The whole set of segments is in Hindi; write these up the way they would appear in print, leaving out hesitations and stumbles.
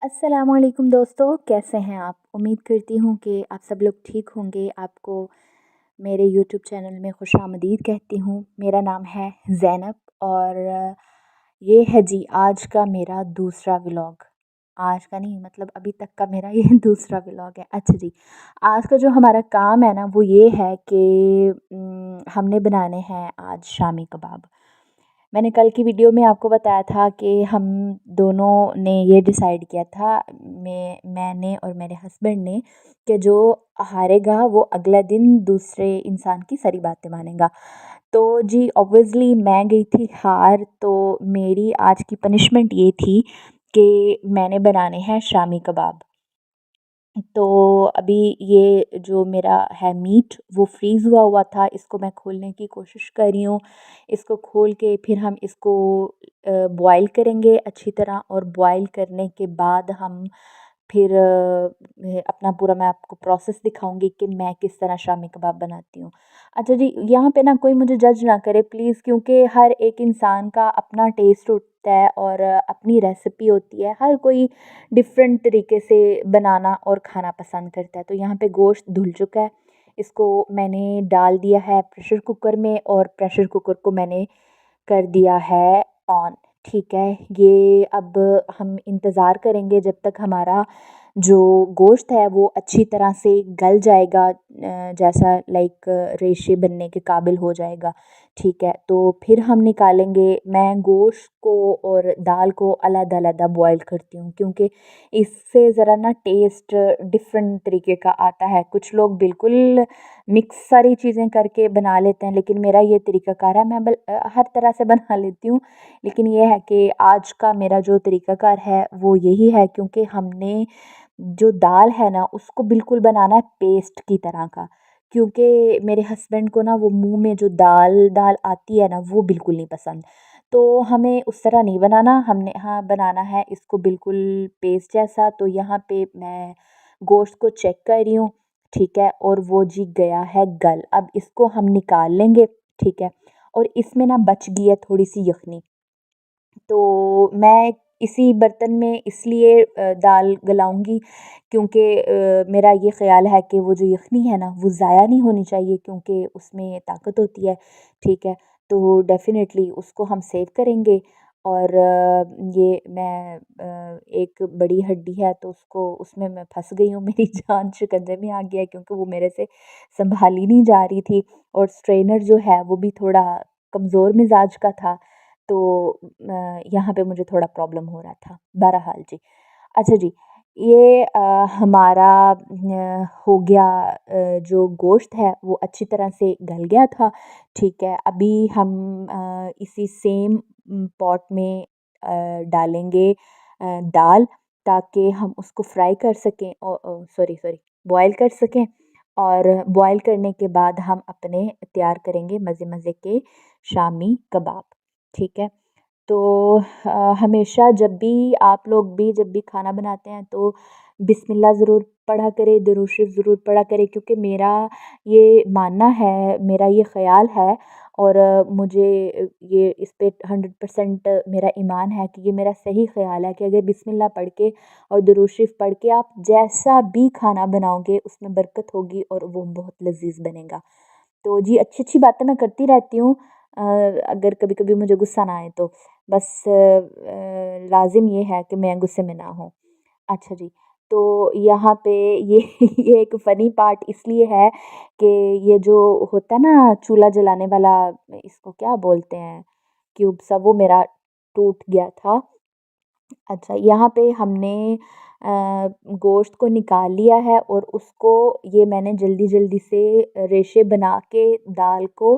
अस्सलामुअलैकुम दोस्तों, कैसे हैं आप? उम्मीद करती हूँ कि आप सब लोग ठीक होंगे। आपको मेरे यूट्यूब चैनल में खुशामदीद कहती हूँ। मेरा नाम है ज़ैनब और ये है जी आज का मेरा दूसरा व्लॉग। आज का नहीं मतलब अभी तक का मेरा ये दूसरा व्लॉग है। अच्छा जी, आज का जो हमारा काम है ना वो ये है कि हमने बनाने हैं आज शामी कबाब। मैंने कल की वीडियो में आपको बताया था कि हम दोनों ने ये डिसाइड किया था, मैंने और मेरे हस्बैंड ने, कि जो हारेगा वो अगला दिन दूसरे इंसान की सारी बातें मानेगा। तो जी ऑब्वियसली मैं गई थी हार, तो मेरी आज की पनिशमेंट ये थी कि मैंने बनाने हैं शामी कबाब। तो अभी ये जो मेरा है मीट वो फ्रीज़ हुआ हुआ था, इसको मैं खोलने की कोशिश कर रही हूँ। इसको खोल के फिर हम इसको बॉयल करेंगे अच्छी तरह, और बॉयल करने के बाद हम फिर अपना पूरा मैं आपको प्रोसेस दिखाऊंगी कि मैं किस तरह शामी कबाब बनाती हूँ। अच्छा जी, यहाँ पे ना कोई मुझे जज ना करे प्लीज़, क्योंकि हर एक इंसान का अपना टेस्ट होता है और अपनी रेसिपी होती है। हर कोई डिफरेंट तरीके से बनाना और खाना पसंद करता है। तो यहाँ पे गोश्त धुल चुका है, इसको मैंने डाल दिया है प्रेशर कुकर में, और प्रेशर कुकर को मैंने कर दिया है ऑन। ठीक है, ये अब हम इंतज़ार करेंगे जब तक हमारा जो गोश्त है वो अच्छी तरह से गल जाएगा, जैसा लाइक रेशे बनने के काबिल हो जाएगा। ठीक है, तो फिर हम निकालेंगे। मैं गोश्त को और दाल को अलग-अलग बॉयल करती हूँ, क्योंकि इससे ज़रा ना टेस्ट डिफरेंट तरीके का आता है। कुछ लोग बिल्कुल मिक्स सारी चीज़ें करके बना लेते हैं, लेकिन मेरा ये तरीक़ाकार है, मैं हर तरह से बना लेती हूँ। लेकिन ये है कि आज का मेरा जो तरीक़ाकार है वो यही है, क्योंकि हमने जो दाल है ना उसको बिल्कुल बनाना है पेस्ट की तरह का। क्योंकि मेरे हस्बैंड को ना वो मुँह में जो दाल दाल आती है ना वो बिल्कुल नहीं पसंद। तो हमें उस तरह नहीं बनाना, हमने हाँ बनाना है इसको बिल्कुल पेस्ट जैसा। तो यहाँ पे मैं गोश्त को चेक कर रही हूँ। ठीक है, और वो जी गया है गल। अब इसको हम निकाल लेंगे। ठीक है, और इसमें ना बच गई है थोड़ी सी यखनी, तो मैं इसी बर्तन में इसलिए दाल गलाऊंगी, क्योंकि मेरा ये ख़्याल है कि वो जो यखनी है ना वो ज़ाया नहीं होनी चाहिए, क्योंकि उसमें ताकत होती है। ठीक है, तो डेफ़िनेटली उसको हम सेव करेंगे। और ये मैं एक बड़ी हड्डी है तो उसको उसमें मैं फंस गई हूँ, मेरी जान शिकंजे में आ गया है, क्योंकि वो मेरे से संभाली नहीं जा रही थी, और स्ट्रेनर जो है वो भी थोड़ा कमज़ोर मिजाज का था। तो यहाँ पे मुझे थोड़ा प्रॉब्लम हो रहा था। बहरहाल जी, अच्छा जी, ये हमारा हो गया, जो गोश्त है वो अच्छी तरह से गल गया था। ठीक है, अभी हम इसी सेम पॉट में डालेंगे दाल, ताकि हम उसको फ्राई कर सकें, सॉरी सॉरी बॉयल कर सकें। और बॉयल करने के बाद हम अपने तैयार करेंगे मज़े मज़े के शामी कबाब। ठीक है, तो हमेशा जब भी आप लोग भी जब भी खाना बनाते हैं तो बिस्मिल्लाह ज़रूर पढ़ा करें, दुरूद शरीफ ज़रूर पढ़ा करें, क्योंकि मेरा ये मानना है, मेरा ये ख़्याल है, और मुझे ये इस पे 100% मेरा ईमान है कि ये मेरा सही ख़्याल है कि अगर बिस्मिल्लाह पढ़ के और दुरूद शरीफ पढ़ के आप जैसा भी खाना बनाओगे उसमें बरकत होगी और वो बहुत लज़ीज़ बनेगा। तो जी अच्छी-अच्छी बातें मैं करती रहती हूँ, अगर कभी-कभी मुझे गुस्सा ना आए तो। बस लाज़िम ये है कि मैं गुस्से में ना हूँ। अच्छा जी, तो यहाँ पे ये ये एक फ़नी पार्ट इसलिए है कि ये जो होता है ना चूल्हा जलाने वाला, इसको क्या बोलते हैं, क्यूब सा, वो मेरा टूट गया था। अच्छा, यहाँ पे हमने गोश्त को निकाल लिया है, और उसको ये मैंने जल्दी-जल्दी से रेशे बना के दाल को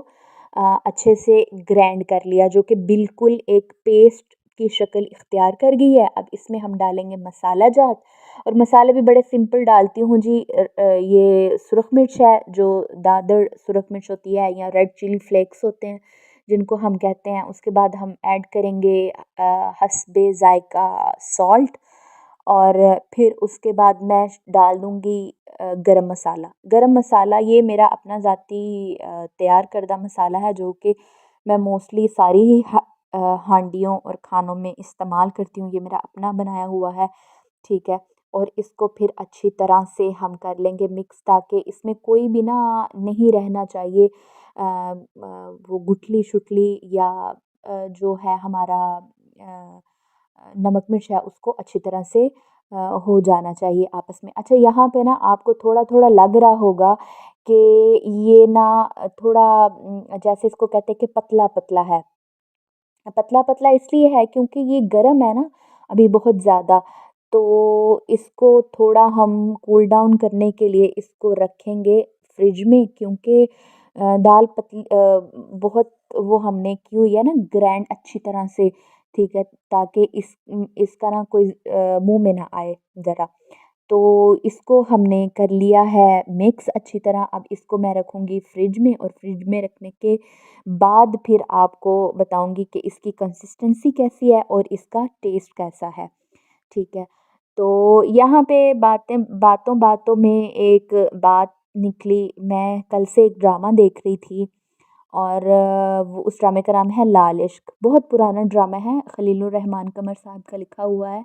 अच्छे से ग्राइंड कर लिया, जो कि बिल्कुल एक पेस्ट की शक्ल इख्तियार कर गई है। अब इसमें हम डालेंगे मसाला जात, और मसाले भी बड़े सिंपल डालती हूँ जी। ये सुरख मिर्च है, जो दादड़ सुरख मिर्च होती है, या रेड चिली फ्लेक्स होते हैं जिनको हम कहते हैं। उसके बाद हम ऐड करेंगे हस्बे ज़ायक़ा सॉल्ट, और फिर उसके बाद मैं डाल दूँगी गरम मसाला। गरम मसाला ये मेरा अपना ज़ाती तैयार करदा मसाला है, जो कि मैं मोस्टली सारी ही हांडियों और खानों में इस्तेमाल करती हूँ। ये मेरा अपना बनाया हुआ है। ठीक है। और इसको फिर अच्छी तरह से हम कर लेंगे मिक्स, ताकि इसमें कोई भी ना नहीं रहना चाहिए वो गुठली-शुठली या जो है हमारा नमक मिर्च है उसको अच्छी तरह से हो जाना चाहिए आपस में। अच्छा, यहाँ पे ना आपको थोड़ा-थोड़ा लग रहा होगा कि ये ना थोड़ा जैसे इसको कहते हैं कि पतला-पतला है। पतला-पतला इसलिए है क्योंकि ये गरम है ना अभी बहुत ज़्यादा, तो इसको थोड़ा हम कूल डाउन करने के लिए इसको रखेंगे फ्रिज में, क्योंकि दाल बहुत वो हमने की हुई है ना ग्राइंड अच्छी तरह से, ठीक है? ताकि इसका ना कोई मुँह में ना आए ज़रा। तो इसको हमने कर लिया है मिक्स अच्छी तरह। अब इसको मैं रखूँगी फ्रिज में, और फ्रिज में रखने के बाद फिर आपको बताऊँगी कि इसकी कंसिस्टेंसी कैसी है और इसका टेस्ट कैसा है, ठीक है? तो यहाँ पे बातों-बातों में एक बात निकली। मैं कल से एक ड्रामा देख रही थी, और वो उस ड्रामे का नाम है लाल इश्क। बहुत पुराना ड्रामा है, खलीलुर रहमान कमर साहब का लिखा हुआ है।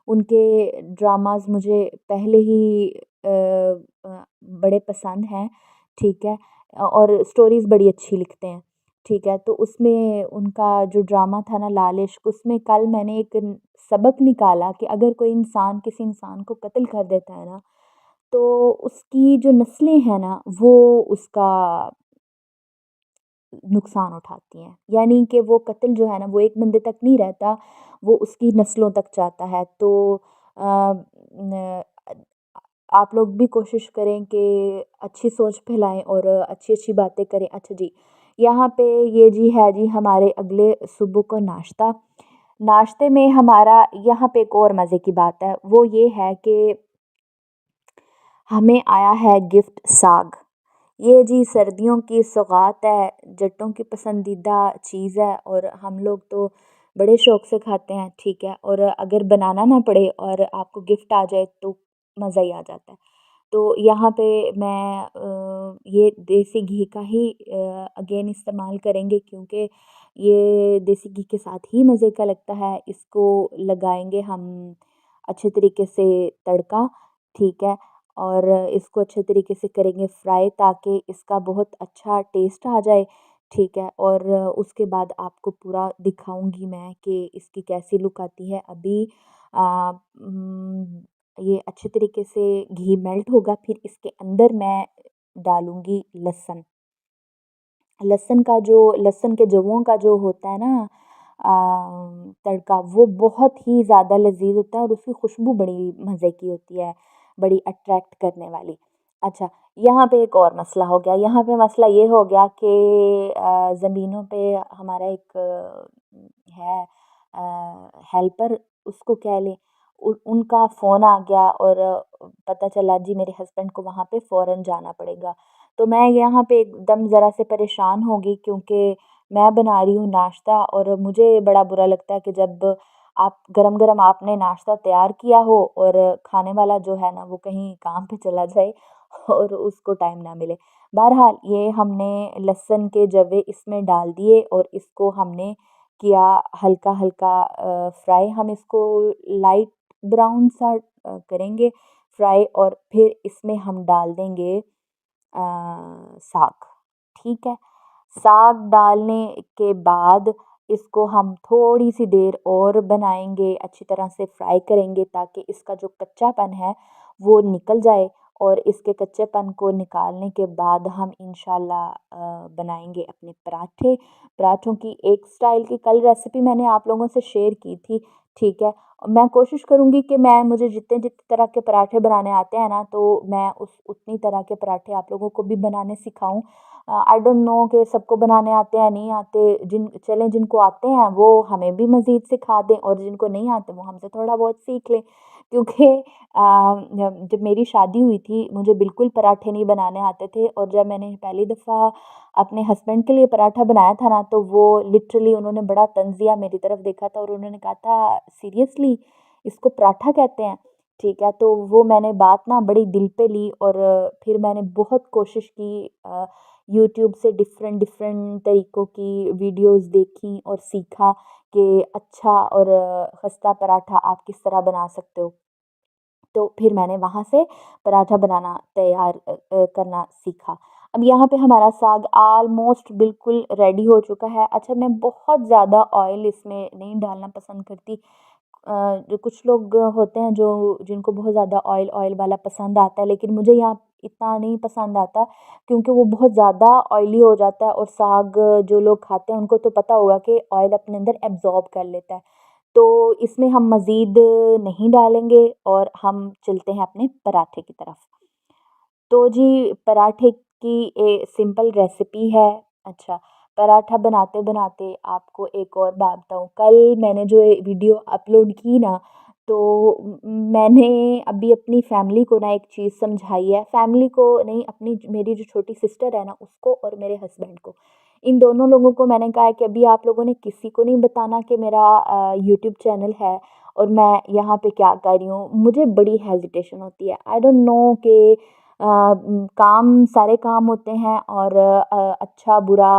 उनके ड्रामाज़ मुझे पहले ही बड़े पसंद हैं, ठीक है? और स्टोरीज़ बड़ी अच्छी लिखते हैं, ठीक है? तो उसमें उनका जो ड्रामा था ना लाल इश्क, उसमें कल मैंने एक सबक निकाला कि अगर कोई इंसान किसी इंसान को कत्ल कर देता है ना, तो उसकी जो नस्लें हैं ना, वो उसका नुकसान उठाती हैं। यानी कि वो कत्ल जो है ना वो एक बंदे तक नहीं रहता, वो उसकी नस्लों तक जाता है। तो अ, न आप लोग भी कोशिश करें कि अच्छी सोच फैलाएँ और अच्छी-अच्छी बातें करें। अच्छा जी, यहाँ पे ये जी है जी हमारे अगले सुबह का नाश्ता। नाश्ते में हमारा यहाँ पे एक और मज़े की बात है, वो ये है कि हमें आया है गिफ्ट साग। ये जी सर्दियों की सौगात है, जट्टों की पसंदीदा चीज़ है, और हम लोग तो बड़े शौक़ से खाते हैं, ठीक है? और अगर बनाना ना पड़े और आपको गिफ्ट आ जाए तो मज़ा ही आ जाता है। तो यहाँ पे मैं ये देसी घी का ही अगेन इस्तेमाल करेंगे, क्योंकि ये देसी घी के साथ ही मज़े का लगता है। इसको लगाएँगे हम अच्छे तरीके से तड़का, ठीक है? और इसको अच्छे तरीके से करेंगे फ्राई, ताकि इसका बहुत अच्छा टेस्ट आ जाए, ठीक है? और उसके बाद आपको पूरा दिखाऊँगी मैं कि इसकी कैसी लुक आती है। अभी अ, उम, ये अच्छे तरीके से घी मेल्ट होगा, फिर इसके अंदर मैं डालूँगी लहसुन। लहसुन के जवों का जो होता है ना तड़का, वो बहुत ही ज़्यादा लज़ीज़ होता है, और उसकी खुशबू बड़ी मज़े की होती है, बड़ी अट्रैक्ट करने वाली। अच्छा, यहाँ पे एक और मसला हो गया। यहाँ पे मसला ये हो गया कि ज़मीनों पे हमारा एक है हेल्पर, उसको कह लें। उनका फ़ोन आ गया, और पता चला जी मेरे हस्बैंड को वहाँ पे फ़ौरन जाना पड़ेगा। तो मैं यहाँ पे एकदम ज़रा से परेशान हो गई, क्योंकि मैं बना रही हूँ नाश्ता, और मुझे बड़ा बुरा लगता है कि जब आप गरम-गरम आपने नाश्ता तैयार किया हो और खाने वाला जो है ना वो कहीं काम पे चला जाए और उसको टाइम ना मिले। बहरहाल ये हमने लहसुन के जवे इसमें डाल दिए, और इसको हमने किया हल्का-हल्का फ्राई। हम इसको लाइट ब्राउन सा करेंगे फ्राई, और फिर इसमें हम डाल देंगे साग, ठीक है? साग डालने के बाद इसको हम थोड़ी-सी देर और बनाएँगे, अच्छी तरह से फ्राई करेंगे, ताकि इसका जो कच्चापन है वो निकल जाए, और इसके कच्चेपन को निकालने के बाद हम इंशाल्लाह बनाएँगे अपने पराठे। पराठों की एक स्टाइल की कल रेसिपी मैंने आप लोगों से शेयर की थी, ठीक है? मैं कोशिश करूँगी कि मुझे जितने-जितने तरह के पराठे बनाने आते हैं ना, तो मैं उतनी तरह के पराठे आप लोगों को भी बनाने सिखाऊँ। आई डोंट नो कि सबको बनाने आते हैं, नहीं आते। जिनको आते हैं वो हमें भी मज़ीद सिखा दें, और जिनको नहीं आते वो हमसे थोड़ा बहुत सीख लें। क्योंकि जब मेरी शादी हुई थी, मुझे बिल्कुल पराठे नहीं बनाने आते थे, और जब मैंने पहली दफ़ा अपने हस्बैंड के लिए पराठा बनाया था ना, तो वो लिटरली उन्होंने बड़ा तंज़िया मेरी तरफ देखा था, और उन्होंने कहा था, "सीरियसली इसको पराठा कहते हैं?" ठीक है? तो वो मैंने बात ना बड़ी दिल पे ली, और फिर मैंने बहुत कोशिश की, यूट्यूब से डिफ़रेंट-डिफ़रेंट तरीक़ों की वीडियोज़ देखी और सीखा कि अच्छा और खस्ता पराठा आप किस तरह बना सकते हो। तो फिर मैंने वहाँ से पराठा बनाना तैयार करना सीखा। अब यहाँ पे हमारा साग ऑलमोस्ट बिल्कुल रेडी हो चुका है। अच्छा, मैं बहुत ज़्यादा ऑयल इसमें नहीं डालना पसंद करती। जो कुछ लोग होते हैं जो जिनको बहुत ज़्यादा ऑयल ऑयल वाला पसंद आता है, लेकिन मुझे यहाँ इतना नहीं पसंद आता क्योंकि वो बहुत ज़्यादा ऑयली हो जाता है, और साग जो लोग खाते हैं उनको तो पता होगा कि ऑयल अपने अंदर एब्ज़ॉर्ब कर लेता है। तो इसमें हम मज़ीद नहीं डालेंगे और हम चलते हैं अपने पराठे की तरफ। तो जी, पराठे की सिंपल रेसिपी है। अच्छा, पराठा बनाते-बनाते आपको एक और बात बताऊँ, कल मैंने जो ये वीडियो अपलोड की ना, तो मैंने अभी अपनी फैमिली को ना एक चीज़ समझाई है। फैमिली को नहीं, अपनी मेरी जो छोटी सिस्टर है ना, उसको और मेरे हस्बैंड को। इन दोनों लोगों को मैंने कहा है कि अभी आप लोगों ने किसी को नहीं बताना कि मेरा यूट्यूब चैनल है और मैं यहाँ पे क्या कर रही हूँ। मुझे बड़ी हेजिटेशन होती है। आई डोंट नो कि काम सारे काम होते हैं और अच्छा-बुरा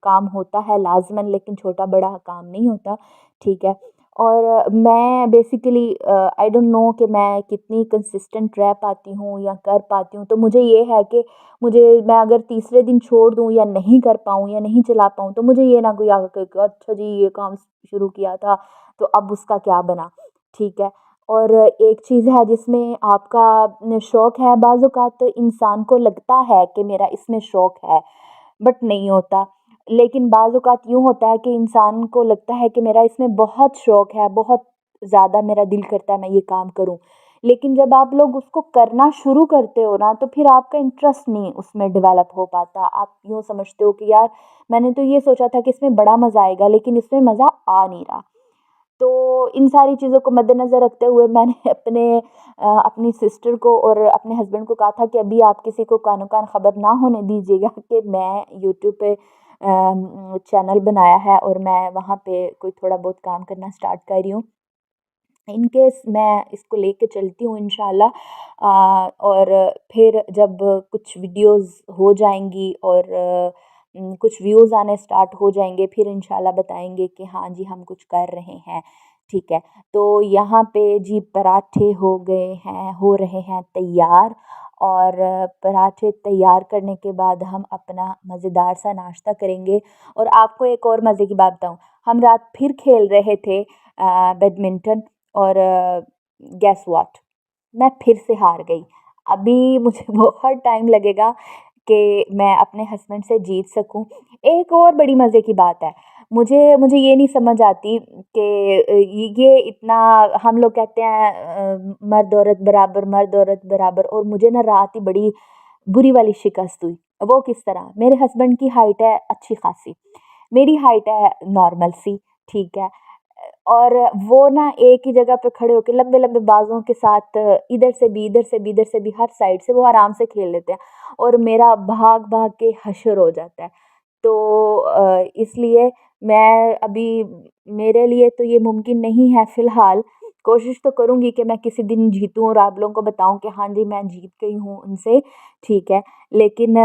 काम होता है लाज़िमन, लेकिन छोटा-बड़ा काम नहीं होता, ठीक है? और मैं बेसिकली आई डोंट नो कि मैं कितनी कंसिस्टेंट रह पाती हूँ या कर पाती हूँ। तो मुझे ये है कि मैं अगर तीसरे दिन छोड़ दूँ या नहीं कर पाऊँ या नहीं चला पाऊँ, तो मुझे ये ना कोई आके कहे, अच्छा जी ये काम शुरू किया था, तो अब उसका क्या बना? ठीक है? और एक चीज़ है जिसमें आपका शौक है, बाज़ औक़ात इंसान को लगता है कि मेरा इसमें शौक है, बट नहीं होता। लेकिन बाज़ औक़ात यूँ होता है कि इंसान को लगता है कि मेरा इसमें बहुत शौक है, बहुत ज़्यादा मेरा दिल करता है मैं ये काम करूँ। लेकिन जब आप लोग उसको करना शुरू करते हो ना, तो फिर आपका इंटरेस्ट नहीं उसमें डेवलप हो पाता। आप यूँ समझते हो कि यार, मैंने तो ये सोचा था कि इसमें बड़ा मज़ा आएगा, लेकिन इसमें मज़ा आ नहीं रहा। तो इन सारी चीज़ों को मद्देनज़र रखते हुए मैंने अपनी सिस्टर को और अपने हस्बैंड को कहा था कि अभी आप किसी को कानो-कान ख़बर ना होने दीजिएगा कि मैं यूट्यूब पे चैनल बनाया है और मैं वहाँ पे कोई थोड़ा बहुत काम करना स्टार्ट कर रही हूँ। इन केस मैं इसको लेके चलती हूँ इंशाल्लाह, और फिर जब कुछ वीडियोज़ हो जाएँगी और कुछ व्यूज़ आने स्टार्ट हो जाएँगे, फिर इंशाल्लाह बताएँगे कि हाँ जी, हम कुछ कर रहे हैं, ठीक है। तो यहाँ पे जी पराठे हो रहे हैं तैयार, और पराठे तैयार करने के बाद हम अपना मज़ेदार सा नाश्ता करेंगे। और आपको एक और मज़े की बात बताऊँ, हम रात फिर खेल रहे थे बैडमिंटन, और गेस व्हाट? मैं फिर से हार गई। अभी मुझे बहुत टाइम लगेगा कि मैं अपने हस्बैंड से जीत सकूँ। एक और बड़ी मज़े की बात है, मुझे मुझे ये नहीं समझ आती कि ये इतना हम लोग कहते हैं मर्द औरत बराबर, और मुझे ना रात ही बड़ी बुरी वाली शिकस्त हुई। वो किस तरह? मेरे हस्बैंड की हाइट है अच्छी खासी, मेरी हाइट है नॉर्मल सी, ठीक है? और वो ना एक ही जगह पे खड़े होके लंबे-लंबे बाजुओं के साथ इधर से भी, इधर से भी, इधर से भी, हर साइड से वो आराम से खेल लेते हैं, और मेरा भाग-भाग के हशर हो जाता है। तो इसलिए मैं अभी मेरे लिए तो ये मुमकिन नहीं है फ़िलहाल। कोशिश तो करूँगी कि मैं किसी दिन जीतूँ और आप लोगों को बताऊँ कि हाँ जी, मैं जीत गई हूँ उनसे, ठीक है। लेकिन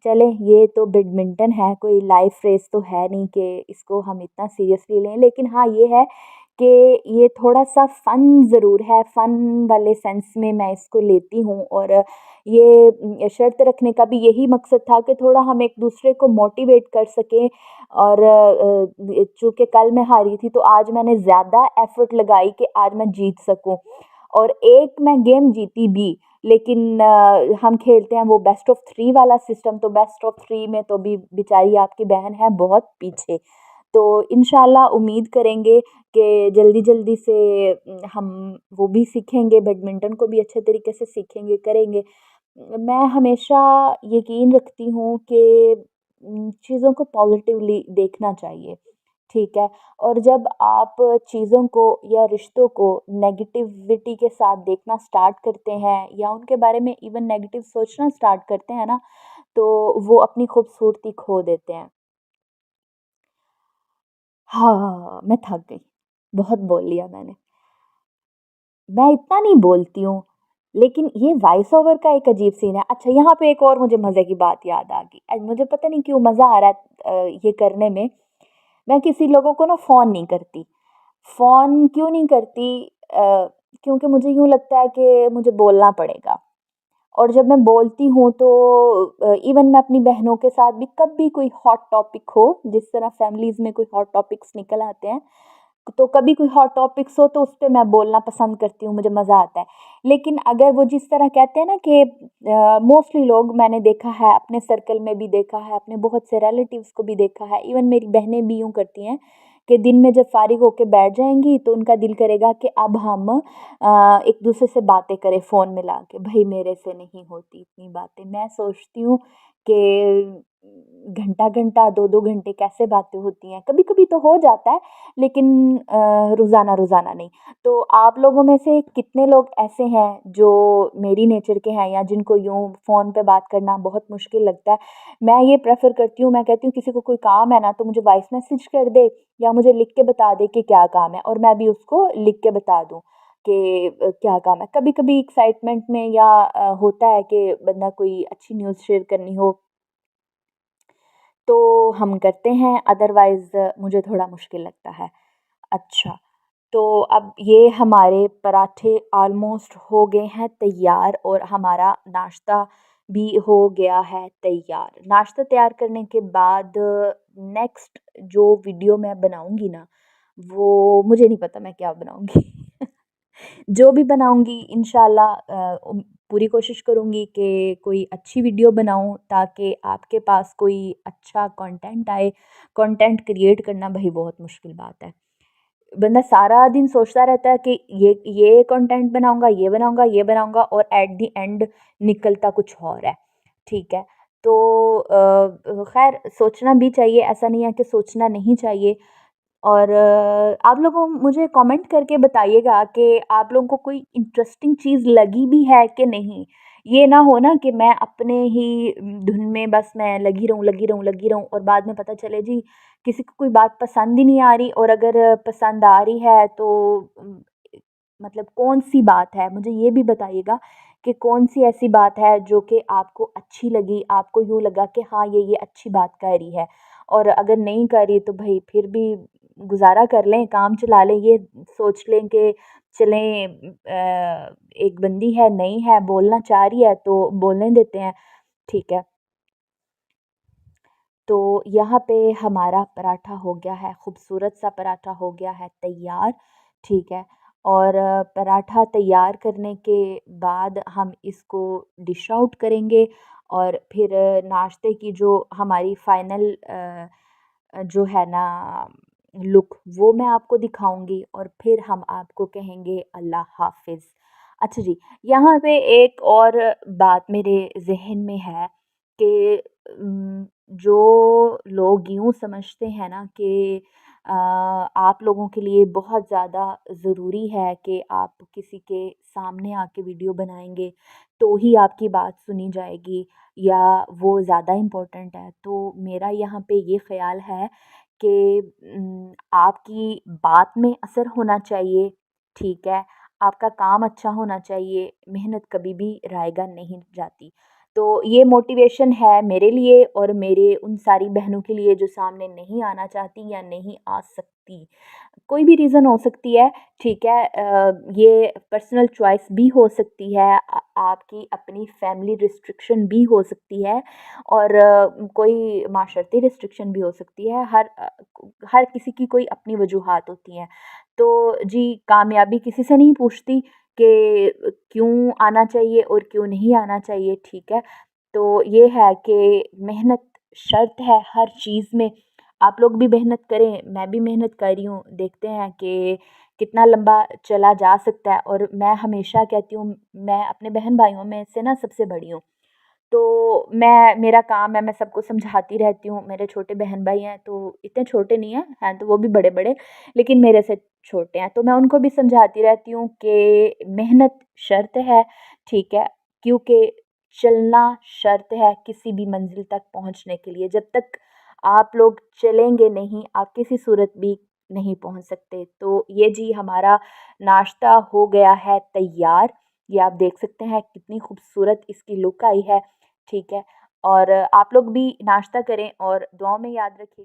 चलें, ये तो बैडमिंटन है, कोई लाइफ़ रेस तो है नहीं कि इसको हम इतना सीरियसली लें। लेकिन हाँ, ये है कि ये थोड़ा-सा फ़न ज़रूर है, फ़न वाले सेंस में मैं इसको लेती हूँ, और ये शर्त रखने का भी यही मकसद था कि थोड़ा हम एक-दूसरे को मोटिवेट कर सकें। और चूँकि कल मैं हारी थी, तो आज मैंने ज़्यादा एफ़र्ट लगाई कि आज मैं जीत सकूँ, और एक मैं गेम जीती भी। लेकिन हम खेलते हैं वो बेस्ट ऑफ 3 वाला सिस्टम, तो बेस्ट ऑफ 3 में तो भी बेचारी आपकी बहन है बहुत पीछे। तो इंशाल्लाह उम्मीद करेंगे कि जल्दी-जल्दी से हम वो भी सीखेंगे, बैडमिंटन को भी अच्छे तरीके से सीखेंगे, करेंगे। मैं हमेशा यकीन रखती हूँ कि चीज़ों को पॉज़िटिवली देखना चाहिए, ठीक है? और जब आप चीज़ों को या रिश्तों को नेगेटिविटी के साथ देखना स्टार्ट करते हैं, या उनके बारे में इवन नेगेटिव सोचना स्टार्ट करते हैं ना, तो वो अपनी खूबसूरती खो देते हैं। हाँ, मैं थक गई। बहुत बोल लिया मैंने। मैं इतना नहीं बोलती हूँ, लेकिन ये वॉइस ओवर का एक अजीब सीन है। अच्छा, यहाँ पे एक और मुझे मज़े की बात याद आ गई। मुझे पता नहीं क्यों मज़ा आ रहा है ये करने में। मैं किसी लोगों को ना फ़ोन नहीं करती। फ़ोन क्यों नहीं करती? क्योंकि मुझे यूँ लगता है कि मुझे बोलना पड़ेगा। और जब मैं बोलती हूँ तो इवन मैं अपनी बहनों के साथ भी कभी कोई हॉट टॉपिक हो, जिस तरह फैमिलीज़ में कोई हॉट टॉपिक्स निकल आते हैं, तो कभी कोई हॉट टॉपिक्स हो तो उस पे मैं बोलना पसंद करती हूँ, मुझे मज़ा आता है। लेकिन अगर वो जिस तरह कहते हैं ना कि मोस्टली लोग मैंने देखा है, अपने सर्कल में भी देखा है, अपने बहुत से रिलेटिव्स को भी देखा है, इवन मेरी बहनें भी यूँ करती हैं कि दिन में जब फ़ारिग होके बैठ जाएँगी तो उनका दिल करेगा कि अब हम एक दूसरे से बातें करें फ़ोन मिला के। भई मेरे से नहीं होती इतनी बातें। मैं सोचती हूँ कि घंटा-घंटा, 2-2 घंटे कैसे बातें होती हैं। कभी-कभी तो हो जाता है, लेकिन रोज़ाना-रोज़ाना नहीं। तो आप लोगों में से कितने लोग ऐसे हैं जो मेरी नेचर के हैं या जिनको यूँ फ़ोन पे बात करना बहुत मुश्किल लगता है? मैं ये प्रेफ़र करती हूँ, मैं कहती हूँ किसी को कोई काम है ना तो मुझे वॉइस मैसेज कर दे या मुझे लिख के बता दे कि क्या काम है और मैं भी उसको लिख के बता दूँ कि क्या काम है। कभी-कभी एक्साइटमेंट में या होता है कि बंदा कोई अच्छी न्यूज़ शेयर करनी हो तो हम करते हैं, अदरवाइज़ मुझे थोड़ा मुश्किल लगता है। अच्छा, तो अब ये हमारे पराठे ऑलमोस्ट हो गए हैं तैयार और हमारा नाश्ता भी हो गया है तैयार। नाश्ता तैयार करने के बाद नेक्स्ट जो वीडियो मैं बनाऊँगी ना, वो मुझे नहीं पता मैं क्या बनाऊँगी। जो भी बनाऊँगी इंशाल्लाह पूरी कोशिश करूँगी कि कोई अच्छी वीडियो बनाऊँ ताकि आपके पास कोई अच्छा कंटेंट आए। कंटेंट क्रिएट करना भई बहुत मुश्किल बात है। बंदा सारा दिन सोचता रहता है कि ये कंटेंट बनाऊँगा, ये बनाऊँगा, ये बनाऊँगा और एट द एंड निकलता कुछ और है, ठीक है? तो ख़ैर सोचना भी चाहिए, ऐसा नहीं है कि सोचना नहीं चाहिए। और आप लोगों मुझे कमेंट करके बताइएगा कि आप लोगों को कोई इंटरेस्टिंग चीज़ लगी भी है कि नहीं। ये ना हो ना कि मैं अपने ही धुन में बस मैं लगी रहूँ और बाद में पता चले जी किसी को कोई बात पसंद ही नहीं आ रही और अगर पसंद आ रही है तो मतलब कौन-सी बात है? मुझे ये भी बताइएगा कि कौन-सी ऐसी बात है जो कि आपको अच्छी लगी, आपको यूँ लगा कि हाँ, ये अच्छी बात कह रही है। और अगर नहीं कर रही तो भई फिर भी गुज़ारा कर लें, काम चला लें, ये सोच लें कि चलें एक बंदी है, नई है, बोलना चाह रही है तो बोलने देते हैं, ठीक है। तो यहाँ पे हमारा पराठा हो गया है, खूबसूरत सा पराठा हो गया है तैयार, ठीक है। और पराठा तैयार करने के बाद हम इसको डिश आउट करेंगे और फिर नाश्ते की जो हमारी फाइनल जो है ना लुक वो मैं आपको दिखाऊँगी और फिर हम आपको कहेंगे अल्लाह हाफ़िज़। अच्छा जी, यहाँ पे एक और बात मेरे ज़हन में है कि जो लोग यूँ समझते हैं ना कि आप लोगों के लिए बहुत ज़्यादा ज़रूरी है कि आप किसी के सामने आके वीडियो बनाएँगे, तो ही आपकी बात सुनी जाएगी या वो ज़्यादा इम्पोर्टेंट है। तो मेरा यहाँ पे ये ख़्याल है कि आपकी बात में असर होना चाहिए, ठीक है? आपका काम अच्छा होना चाहिए, मेहनत कभी भी रायगा नहीं जाती। तो ये मोटिवेशन है मेरे लिए और मेरे उन सारी बहनों के लिए जो सामने नहीं आना चाहती या नहीं आ सकती। कोई भी रीज़न हो सकती है, ठीक है? ये पर्सनल चॉइस भी हो सकती है, आपकी अपनी फैमिली रिस्ट्रिक्शन भी हो सकती है और कोई माशरती रिस्ट्रिक्शन भी हो सकती है। हर किसी की कोई अपनी वजूहात होती हैं। तो जी, कामयाबी किसी से नहीं पूछती कि क्यों आना चाहिए और क्यों नहीं आना चाहिए, ठीक है? तो ये है कि मेहनत शर्त है हर चीज़ में। आप लोग भी मेहनत करें, मैं भी मेहनत कर रही हूँ, देखते हैं कि कितना लंबा चला जा सकता है और मैं हमेशा कहती हूँ, मैं अपने बहन-भाइयों में से ना सबसे बड़ी हूँ। तो मेरा काम है मैं सबको समझाती रहती हूँ, मेरे छोटे बहन-भाई हैं तो इतने छोटे नहीं हैं, हैं तो वो भी बड़े-बड़े, लेकिन मेरे से छोटे हैं। तो मैं उनको भी समझाती रहती हूँ कि मेहनत शर्त है, ठीक है? क्योंकि चलना शर्त है किसी भी मंज़िल तक पहुँचने के लिए। जब तक आप लोग चलेंगे नहीं, आप किसी सूरत भी नहीं पहुँच सकते। तो ये जी हमारा नाश्ता हो गया है तैयार। ये आप देख सकते हैं कितनी खूबसूरत इसकी लुक आई है, ठीक है? और आप लोग भी नाश्ता करें और दुआओं में याद रखिएगा।